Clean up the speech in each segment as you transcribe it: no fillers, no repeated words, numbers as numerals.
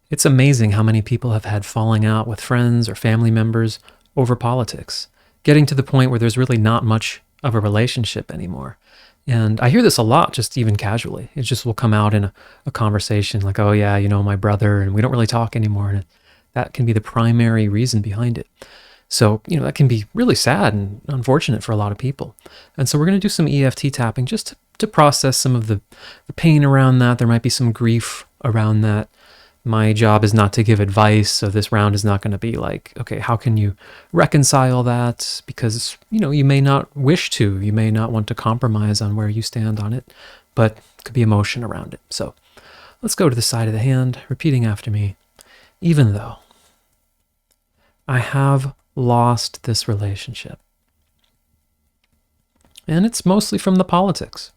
It's amazing how many people have had falling out with friends or family members over politics, getting to the point where there's really not much of a relationship anymore. And I hear this a lot, just even casually. It just will come out in a conversation like, oh yeah, my brother, and we don't really talk anymore. And that can be the primary reason behind it. So, that can be really sad and unfortunate for a lot of people. And so we're going to do some EFT tapping just to process some of the pain around that. There might be some grief around that. My job is not to give advice, so this round is not going to be like, okay, how can you reconcile that? Because, you may not wish to. You may not want to compromise on where you stand on it, but it could be emotion around it. So let's go to the side of the hand, repeating after me. Even though I have lost this relationship, and it's mostly from the politics,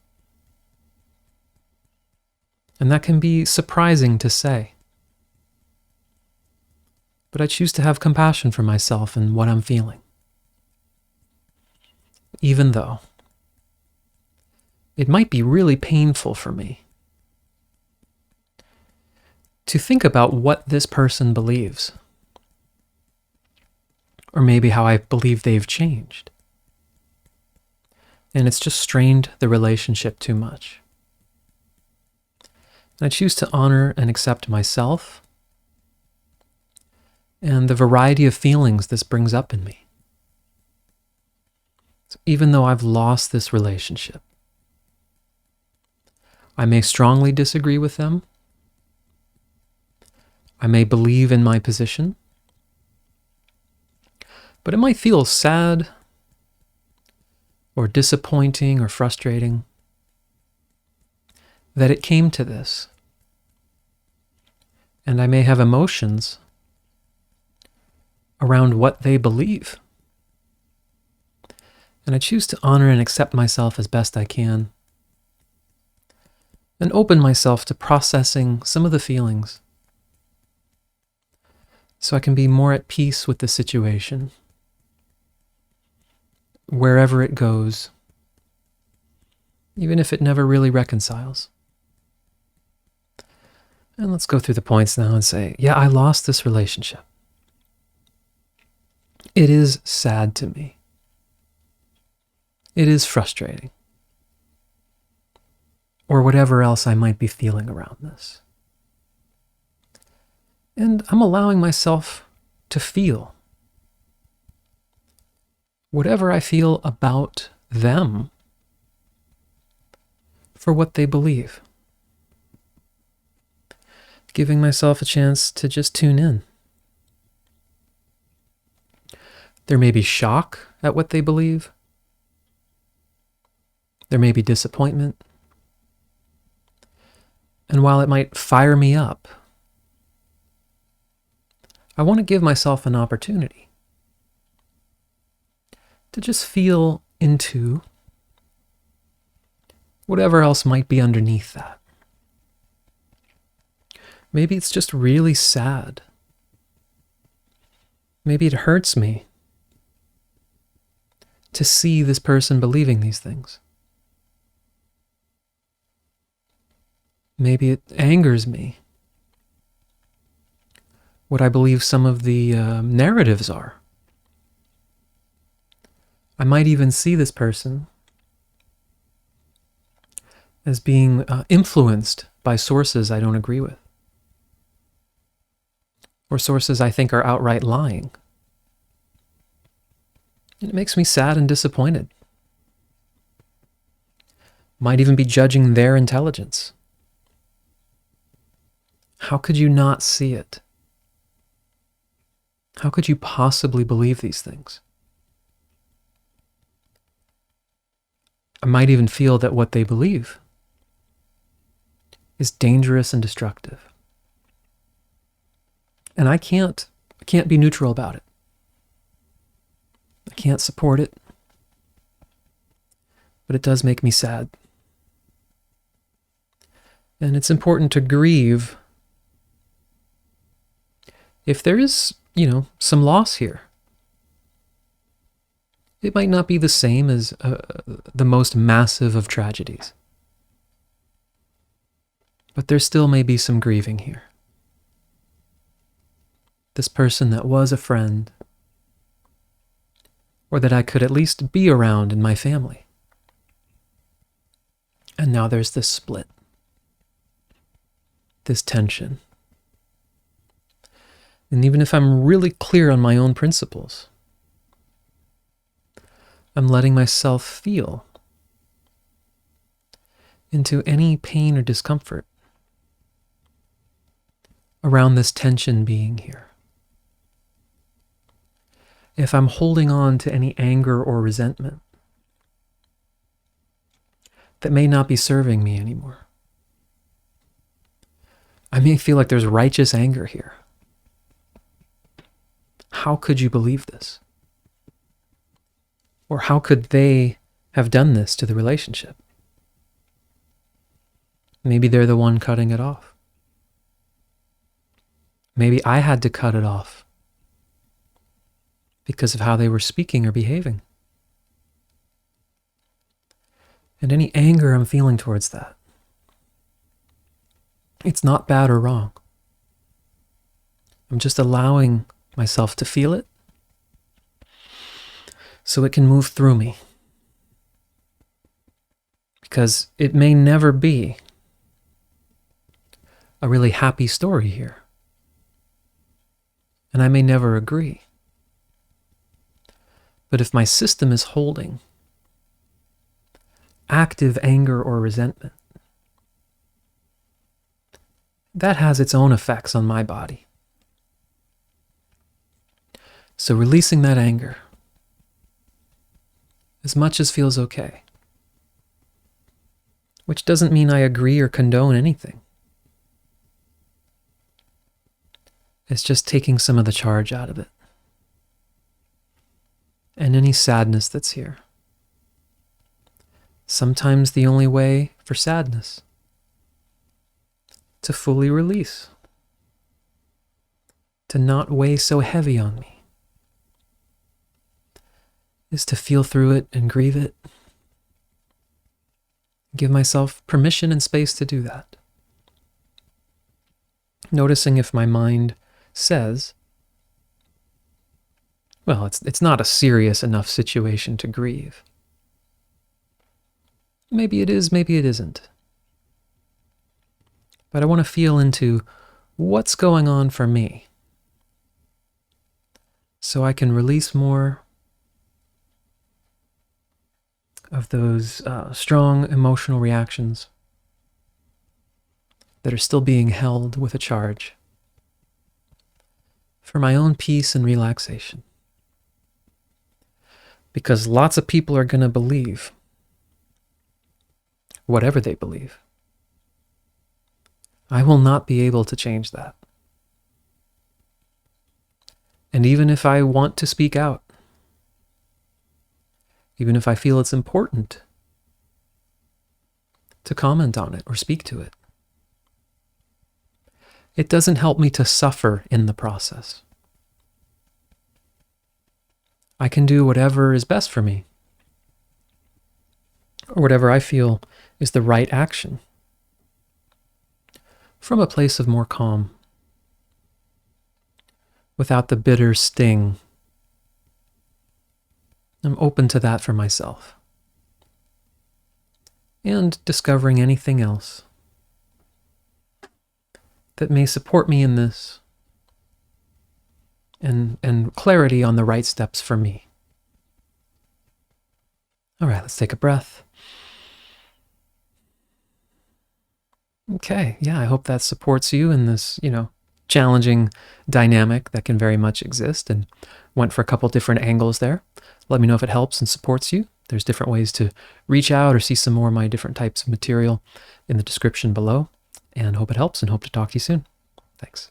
and that can be surprising to say. But I choose to have compassion for myself and what I'm feeling. Even though it might be really painful for me to think about what this person believes, or maybe how I believe they've changed. And it's just strained the relationship too much. And I choose to honor and accept myself and the variety of feelings this brings up in me. So even though I've lost this relationship, I may strongly disagree with them. I may believe in my position, but it might feel sad or disappointing or frustrating that it came to this. And I may have emotions around what they believe. And I choose to honor and accept myself as best I can and open myself to processing some of the feelings so I can be more at peace with the situation, wherever it goes, even if it never really reconciles. And let's go through the points now and say, yeah, I lost this relationship. It is sad to me. It is frustrating. Or whatever else I might be feeling around this. And I'm allowing myself to feel whatever I feel about them for what they believe. Giving myself a chance to just tune in. There may be shock at what they believe. There may be disappointment. And while it might fire me up, I want to give myself an opportunity to just feel into whatever else might be underneath that. Maybe it's just really sad. Maybe it hurts me to see this person believing these things. Maybe it angers me what I believe some of the narratives are. I might even see this person as being influenced by sources I don't agree with, or sources I think are outright lying. And it makes me sad and disappointed. Might even be judging their intelligence. How could you not see it? How could you possibly believe these things? I might even feel that what they believe is dangerous and destructive. And I can't be neutral about it. I can't support it. But it does make me sad. And it's important to grieve if there is, some loss here. It might not be the same as the most massive of tragedies. But there still may be some grieving here. this person that was a friend, or that I could at least be around in my family. And now there's this split, this tension. And even if I'm really clear on my own principles, I'm letting myself feel into any pain or discomfort around this tension being here. If I'm holding on to any anger or resentment that may not be serving me anymore, I may feel like there's righteous anger here. How could you believe this? Or how could they have done this to the relationship? Maybe they're the one cutting it off. Maybe I had to cut it off because of how they were speaking or behaving. And any anger I'm feeling towards that, it's not bad or wrong. I'm just allowing myself to feel it so it can move through me. Because it may never be a really happy story here. And I may never agree. But if my system is holding active anger or resentment, that has its own effects on my body. So releasing that anger, as much as feels okay, which doesn't mean I agree or condone anything. It's just taking some of the charge out of it. And any sadness that's here. Sometimes the only way for sadness to fully release, to not weigh so heavy on me, is to feel through it and grieve it. Give myself permission and space to do that. Noticing if my mind says, well, it's not a serious enough situation to grieve. Maybe it is, maybe it isn't. But I want to feel into what's going on for me so I can release more of those strong emotional reactions that are still being held with a charge for my own peace and relaxation. Because lots of people are going to believe whatever they believe. I will not be able to change that. And even if I want to speak out, even if I feel it's important to comment on it or speak to it, it doesn't help me to suffer in the process. I can do whatever is best for me, or whatever I feel is the right action, from a place of more calm, without the bitter sting. I'm open to that for myself, and discovering anything else that may support me in this, and clarity on the right steps for me. All right, let's take a breath. Okay, yeah, I hope that supports you in this, challenging dynamic that can very much exist, and went for a couple different angles there. Let me know if it helps and supports you. There's different ways to reach out or see some more of my different types of material in the description below, and hope it helps and hope to talk to you soon. Thanks.